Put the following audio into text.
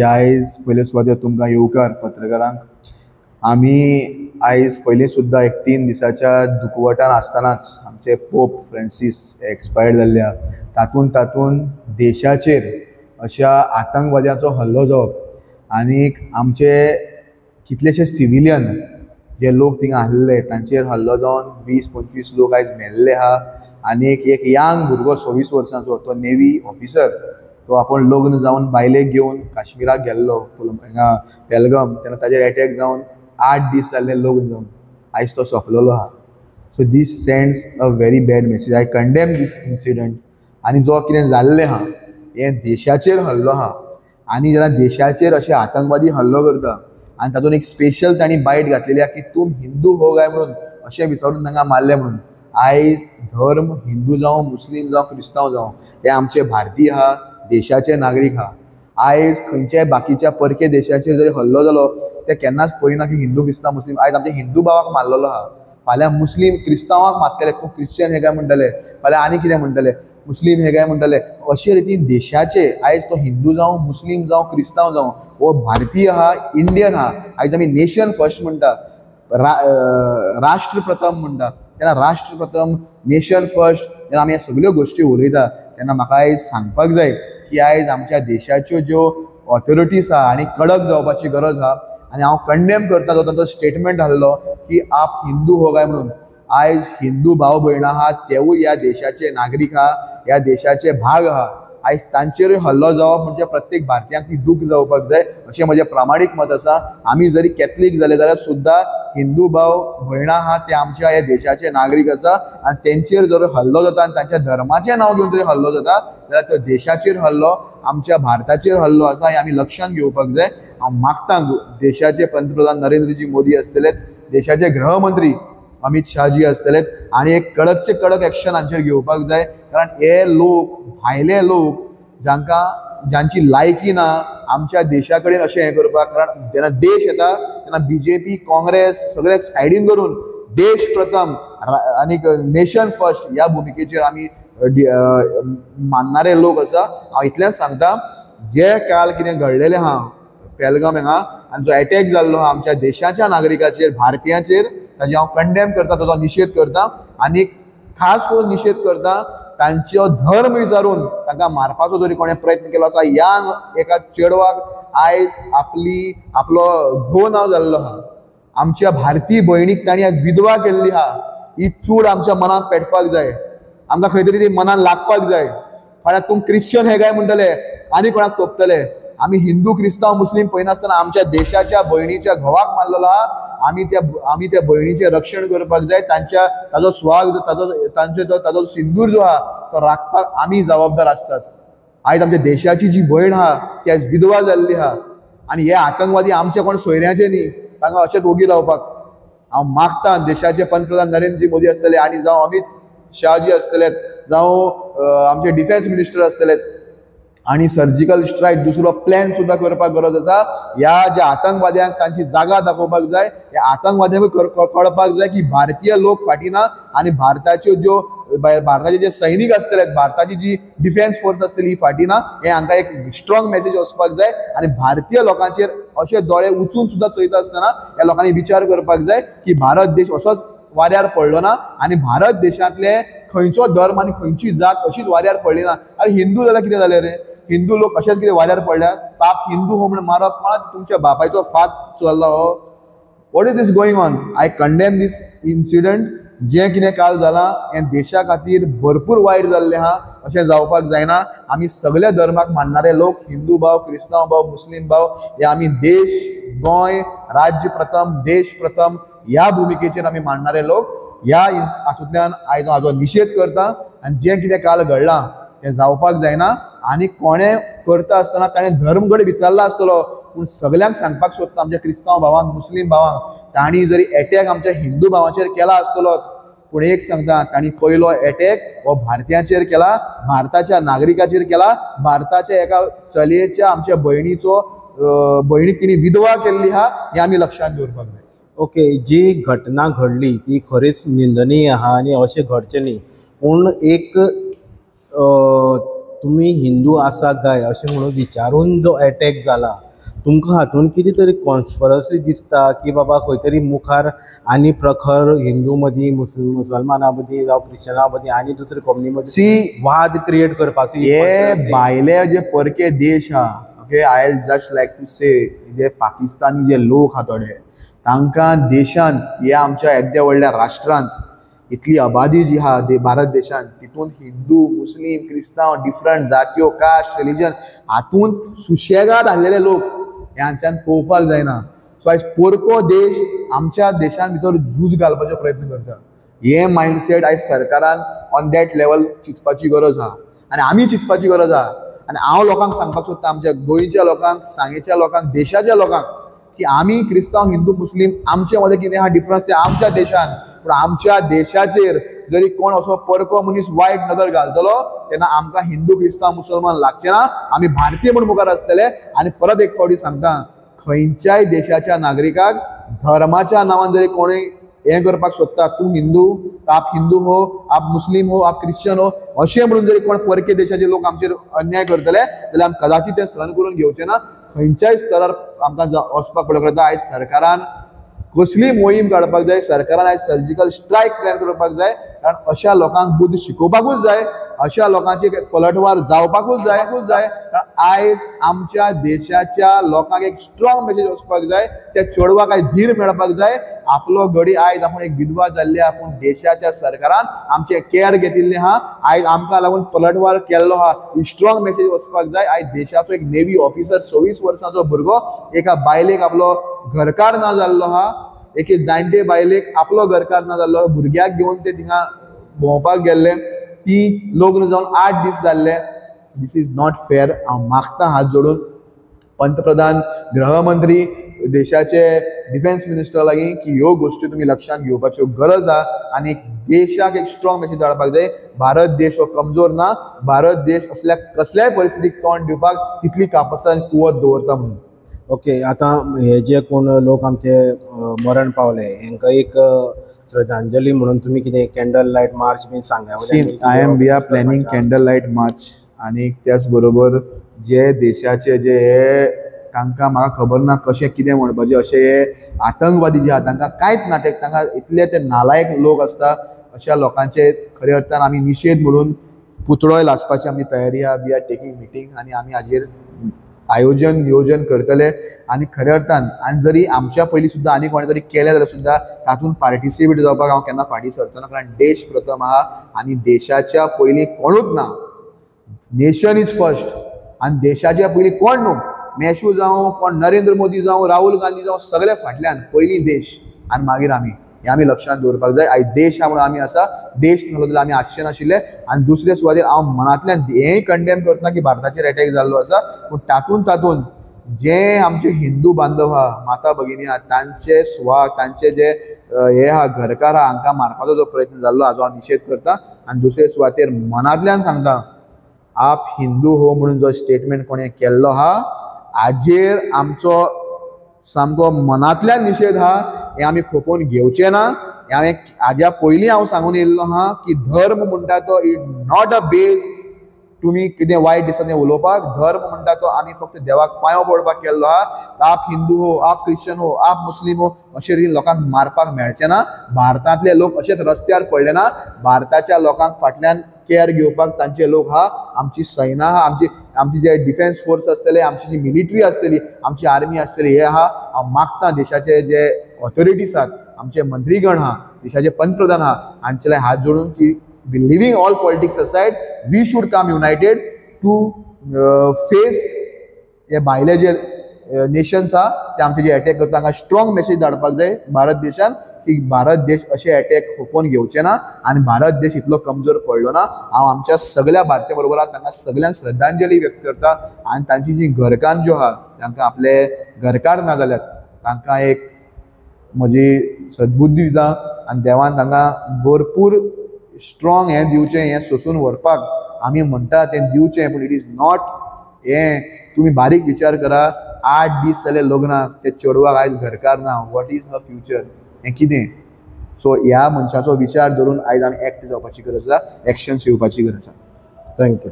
आयज पयले सुवातेर तुमकां येवकार पत्रकारांक आमी आयज पयलीं सुद्दां एक 3 दिसाच्या दुखवटान आसतनाच आमचे पोप फ्रांसीस एक्सपायर्ड जाल्ले तातूंत देशाचेर अशा आतंकवाद्याचो हल्लो जावप आनीक आमचे कितलेशे सिविलियन जे लोक थिंगा आसले तांचेर हल्लो जावन 20-25 लोक आयज मेल्ले आहा आनीक एक यंग भुरगो 26 वर्सांचो तो नेवी ऑफिसर तो आपण लग्न जावन बायलेक घेवन काश्मीराक गेल्लो हिंगा पेलगम तेन्ना ताजेर अटॅक जावन 8 दीस जाल्ले लग्न जावन आयज तो सोंपलेलो आहा. So this sends a very bad message. I condemn this incident. आनी जो कितें जाल्लें आहा हें देशाचेर हल्लो आहा आनी जेन्ना देशाचेर अशे आतंकवादी हल्लो करता आनी तातूंत एक स्पेशल तांणी बायट घातलेली आहा की तूं हिंदू हो काय म्हणून अशें विचारून तांकां मारलें म्हणून. आयज धर्म हिंदू जावं मुस्लीम जावं क्रिस्तांव जावं हे आमचे भारतीय आहा, देशाचे नागरीक आहा. आयज खंयच्याय बाकीच्या परके देशाचेर जरी हल्लो जालो ते केन्नाच पळयना की हिंदू क्रिस्तांव मुस्लीम. आयज आमच्या हिंदू भावाक मारलेलो आहा, फाल्यां मुस्लीम क्रिस्तांवाक मारतले, तूं क्रिश्चन हे काय म्हणटले, फाल्यां आनी कितें म्हणटले, मुस्लीम हे काय म्हणटले. अशे रितीन देशाचे आयज तो हिंदू जावं मुस्लीम जावं क्रिस्तांव जावं वो भारतीय आहा, इंडियन आहा. आयज आमी नेशन फर्स्ट म्हणटा, राष्ट्र प्रथम म्हणटा. तेन्ना राष्ट्र प्रथम, नेशन फर्स्ट जेन्ना आमी ह्या सगळ्यो गोश्टी उलयता तेन्ना म्हाका आयज सांगपाक जाय की आयज आमच्या देशाच्यो ज्यो ऑथॉरिटीज आहा आनी कडक जावपाची गरज आहा. आनी हांव कंडेम करता जो तांचो स्टेटमेंट आहलो की आप हिंदू हो काय म्हणून. आयज हिंदू भाव भयण आहा तेवूय ह्या देशाचे नागरीक आहा, ह्या देशाचे भाग आहा. आयज तांचेरूय हल्लो जावप म्हणजे प्रत्येक भारतीयांक ती दूख जावपाक जाय अशें म्हजें प्रामाणीक मत आसा. आमी जरी कॅथलीक जाले जाल्यार सुद्दां हिंदू भाव भयणां आहा ते आमच्या ह्या देशाचे नागरीक आसा आनी तेंचेर जर हल्लो जाता आनी तांच्या धर्माचें नांव घेवन जरी हल्लो जाता जाल्यार तो देशाचेर हल्लो, आमच्या भारताचेर हल्लो आसा हे आमी लक्षांत घेवपाक जाय. हांव मागतां देशाचे पंतप्रधान नरेंद्रजी मोदी आसतले, देशाचे गृहमंत्री अमित शाहजी आसतलेत आनी एक कडकचे कडक एक्शन हांचेर घेवपाक जाय. कारण हे लोक भायले लोक ज्यांची लायकी ना आमच्या देशा कडेन अशें हें करपाक. कारण जेन्ना देश येता तेन्ना बीजेपी काँग्रेस सगळे सायडीन धरून देश प्रथम आनीक नेशन फर्स्ट ह्या भुमिकेचेर आमी मानणारे लोक आसा. हांव इतलेंच सांगता, जे काल कितें घडलेलें आहा पेलगाम हांगा आनी जो अटॅक जाल्लो आहा आमच्या देशाच्या नागरिकाचेर, भारतीयांचेर, ताजे हांव कंडेम करता, ताचो निशेध करता. आनी खास करून निशेध करता तांचो धर्म विचारून तांकां मारपाचो जरी कोणें प्रयत्न केलो आसा. ह्या एका चेडवाक आयज आपलो घोव नांव जाल्लो आहा. आमच्या भारतीय भयणीक तांणी विधवा केल्ली आहा. ही चूड आमच्या मनांत पेटपाक जाय, आमकां खंय तरी ती मनान लागपाक जाय. फाल्यां तूं क्रिश्चन हे काय म्हणटले आनी कोणाक तोपतले. आमी हिंदू क्रिस्तांव मुस्लीम पळयनासतना आमच्या देशाच्या भयणीच्या घोवाक मारलेलो आहा. आमी त्या भयणीचें रक्षण करपाक जाय. ताजो स्वाग ताजो सिंदूर जो आहा तो राखपाक आमी जबाबदार आसतात. आयज आमच्या देशाची जी भयण आहा ती आयज विधवा जाल्ली आहा आनी हे आतंकवादी आमचे कोण सोयऱ्याचे न्ही, तांकां अशेंच ओगी रावपाक. हांव मागतां देशाचे पंतप्रधान नरेंद्रजी मोदी आसतले आनी जावं अमित शाहजी आसतले, जावं आमचे डिफेन्स मिनिस्टर आसतले, आनी सर्जिकल स्ट्रायक दुसरो प्लॅन सुद्दां करपाक गरज आसा. ह्या ज्या आतंकवाद्यांक तांची जागा दाखोवपाक जाय. ह्या आतंकवाद्यांकूय कळपाक जाय की भारतीय लोक फाटी ना आनी भारताचे जे सैनीक आसतले, भारताची जी डिफेन्स फोर्स आसतली ही फाटी ना. हे हांकां एक स्ट्रॉंग मेसेज वचपाक जाय. आनी भारतीय लोकांचेर अशे दोळे उचून सुद्दां चोयता आसतना ह्या लोकांनी विचार करपाक जाय की भारत देश असोच वाऱ्यार पडलो ना आनी भारत देशांतले खंयचो धर्म आनी खंयची जात अशीच वाऱ्यार पडली ना. अरे हिंदू जाल्यार कितें जालें रे? हिंदू लोक अशेंच कितें वाऱ्यार पडल्यात? पाप हिंदू हो म्हणून मारप तुमच्या बापायचो फात चल्ला हो? What is this going on? I condemn this incident. जें कितें काल जालां हें देशा खातीर भरपूर वायट जाल्लें आहा. अशें जावपाक जायना. आमी सगळ्या धर्माक मानणारे लोक, हिंदू भाव, क्रिस्तांव भाव, मुस्लीम भाव, हे आमी देश, गोंय, राज्य प्रथम, देश प्रथम ह्या भुमिकेचेर आमी मानणारे लोक. ह्या हातूंतल्यान आयज हाजो निशेध करता आनी जें कितें काल घडलां तें जावपाक जायना. आनी कोणें करता आसतना ताणें धर्म कडेन विचारला आसतलो, पूण सगळ्यांक सांगपाक सोदता आमच्या क्रिस्तांव भावांक, मुस्लीम भावांक, तांणी जरी अटॅक आमच्या हिंदू भावांचेर केला आसतलो पूण एक सांगता, तांणी पयलो अटॅक हो भारतीयांचेर केला, भारताच्या नागरिकाचेर केला. भारताच्या एका चलयेच्या, आमच्या भयणीक तिणी विधवा केल्ली आहा हें आमी लक्षांत दवरपाक जाय. ओके, जी घटना घडली ती खरीच निंदनीय आहा आनी अशें घडचें न्ही. पूण एक तुमी हिंदू आसा काय अशें म्हणून विचारून जो अटॅक जाला, तुमकां हातून कितें तरी कॉन्स्पिरसी दिसता की बाबा खंय तरी मुखार आनी प्रखर हिंदू मदीं मुसलमाना मदीं जावं क्रिश्चना मदीं आनी दुसरे कम्युनिटी मदीं वाद क्रिएट करपाचो हे भायले जे परके देश हा, okay, I just like to say, जे पाकिस्तानी जे लोक हा थोडे, तांकां देशांत हे आमच्या येद्या व्हडल्या राष्ट्रांत इतली आबादी जी हा भारत देशांत, तितून हिंदू मुस्लीम क्रिस्तांव डिफरंट जात्यो कास्ट रिलीजन हातून सुशेगाद आसलेले लोक ह्यांच्यान पळोवपाक जायना. सो आयज पोरको देश आमच्या देशां भितर झूज घालपाचो प्रयत्न करता. हे मायंडसेट आयज सरकारान ऑन दॅट लेवल चिंतपाची गरज आहा आनी आमी चिंतपाची गरज आहा. आनी हांव लोकांक सांगपाक सोदता, आमच्या गोंयच्या लोकांक, सांगेच्या लोकांक, देशाच्या लोकांक, की आमी क्रिस्तांव हिंदू मुस्लीम आमचे मदें कितें आहा डिफरन्स ते आमच्या देशान, पूण आमच्या देशाचेर जरी कोण असो परको मनीस वायट नदर घालतलो तेन्ना आमकां हिंदू क्रिस्तांव मुसलमान लागचे ना. आमी भारतीय म्हणून मुखार आसतले. आनी परत एक फावटी सांगता, खंयच्याय देशाच्या नागरिकाक धर्माच्या नांवान जरी कोणूय हें करपाक सोदता, तूं हिंदू, आप हिंदू हो, आप मुस्लीम हो, आप क्रिश्चन हो, अशें म्हणून जरी कोण परके देशाचे लोक आमचेर अन्याय करतले जाल्यार आमी कदाचित तें सहन करून घेवचें ना. खंयच्याय स्तरार आमकां वचपाक पडटा. आयज सरकारान कसली मोहीम काडपाक जाय, सरकारान आयज सर्जिकल स्ट्रायक प्लॅन करपाक जाय, कारण अशा लोकांक बुद्ध शिकोवपाकूच जाय, अशा लोकांचे पलटवार जावपाकूच जाय. कारण आयज आमच्या देशाच्या लोकांक एक स्ट्रॉंग मेसेज वचपाक जाय, त्या चेडवाक आयज धीर मेळपाक जाय. आपलो घडी आयज आपूण एक विधवा जाल्ले, आपूण देशाच्या सरकारान आमचे केअर घेतिल्ले हा, आयज आमकां लागून पलटवार केल्लो हा, ही स्ट्रॉंग मेसेज वचपाक जाय. आयज देशाचो एक नेव्ही ऑफिसर 24 वर्सांचो भुरगो एका बायलेक आपलो घरकार ना जाल्लो हा, एके जाणटे बायलेक आपलो घरकार ना जाल्लो भुरग्याक घेवन ते थिंगा भोंवपाक गेल्ले, ती लग्न जावन 8 दीस जाल्ले. दिस इज नॉट फेअर. हांव मागता हात जोडून पंतप्रधान, गृहमंत्री, देशाचे डिफेन्स मिनिस्टर लागीं की ह्यो गोश्टी तुमी लक्षांत घेवपाच्यो गरज आहा आनी देशाक एक स्ट्रॉंग मेसेज धाडपाक जाय. भारत देश हो कमजोर ना. भारत देश असल्या कसल्याय परिस्थितीक तोंड दिवपाक तितली कापासीटी आनी कुवत दवरता म्हणून. ओके, आतां हे जे कोण लोक आमचे मरण पावले हांकां एक श्रद्धांजली म्हणून तुमी कितें कॅन्डल लायट मार्च बी सांगया? We are planning candle light march. आनी त्याच बरोबर जे देशाचे जे तांकां म्हाका खबर ना कशें कितें म्हणपाचें, अशें हे आतंकवादी जे आहा तांकां कांयच ना, तांकां इतले ते नालायक लोक आसता. अशा लोकांचे खऱ्या अर्थान आमी निशेध म्हणून पुतळोय लासपाची आमची तयारी आहा. वी आर टेकिंग मिटींग आनी आमी हाजेर आयोजन नियोजन करतले. आनी खऱ्या अर्थान आनी जरी आमच्या पयलीं सुद्दां आनी कोणे तरी केलें जाल्यार सुद्दां तातूंत पार्टिसिपेट जावपाक हांव केन्ना फाटीं सरतना, कारण देश प्रथम आहा आनी देशाच्या पयलीं कोणूच ना. Nation is first. आनी देशाच्या पयलीं कोण न्हू, मेशू जावं, कोण नरेंद्र मोदी जावं, राहुल गांधी जावं, सगळे फाटल्यान पयलीं देश आनी मागीर आमी. हे आमी लक्षांत दवरपाक जाय. आयज देश हा म्हणून आमी आसा. देश नासलो जाल्यार आमी आसचे नाशिल्ले. आनी दुसरे सुवातेर हांव मनांतल्यान हेंय कंडेम करतना की भारताचेर अटॅक जाल्लो आसा, पूण तातूंत जे आमचे हिंदू बांधव आहा, माता भगिनी आहा, तांचे सुवाग, तांचे जे हे आहा घरकार आहा, हांकां मारपाचो जो प्रयत्न जाल्लो हाजो हांव निशेध करता. आनी दुसरे सुवातेर मनांतल्यान सांगता, आप हिंदू हो म्हणून जो स्टेटमेंट कोणें केल्लो आहा हाजेर आमचो सामको मनांतल्यान निशेध आहा. हे आमी खोपोवन घेवचे ना. हाज्या पयलीं हांव सांगून येयल्लो आहा की धर्म म्हणटा तो इट नॉट अ बेज तुमी कितें वायट दिसता तें उलोवपाक. धर्म म्हणटा तो आमी फक्त देवाक पांयो पडपाक केल्लो आहा. आप हिंदू हो, आप क्रिश्चन हो, आप मुस्लीम हो, अशे रितीन लोकांक मारपाक मेळचें ना. भारतांतले लोक अशेच रस्त्यार पडले ना. भारताच्या लोकांक फाटल्यान केअर घेवपाक तांचे लोक आहा, आमची सैना आहा, आमची जे डिफेन्स फोर्स आसतले, आमची जी मिलिटरी आसतली, आमची आर्मी आसतली, हे आहा. हांव मागता देशाचे जे ऑथॉरिटीज आहात, आमचे मंत्रीगण आहा, देशाचे पंतप्रधान आहा, हांचे हात जोडून की leaving all politics aside, we should come united to face हे भायले जे नेशन्स आहा ते आमचे जे अटॅक करता तांकां स्ट्रॉंग मेसेज धाडपाक जाय भारत देशान की भारत देश अशे अटॅक खोपोवन घेवचे ना आनी भारत देश इतलो कमजोर पडलो ना. हांव आमच्या सगळ्या भारतीय बरोबर तांकां सगळ्यांक श्रद्धांजली व्यक्त करता. आनी तांची जी घरकान्न ज्यो आहा तांकां आपले घरकार ना जाल्यात तांकां एक म्हजी सद्बुद्धी दिता आनी देवान तांकां भरपूर स्ट्रॉंग हें दिवचें, हें सोंसून व्हरपाक आमी म्हणटा तें दिवचें. पूण इट इज नॉट हें तुमी बारीक विचार करा. 8 दीस जाले लग्नाक, ते चेडवाक आयज घरकार ना. What is her future? हें कितें? सो ह्या मनशाचो विचार धरून आयज आमी एक्ट जावपाची गरज आसा, एक्शन्स येवपाची गरज आसा. थँक्यू.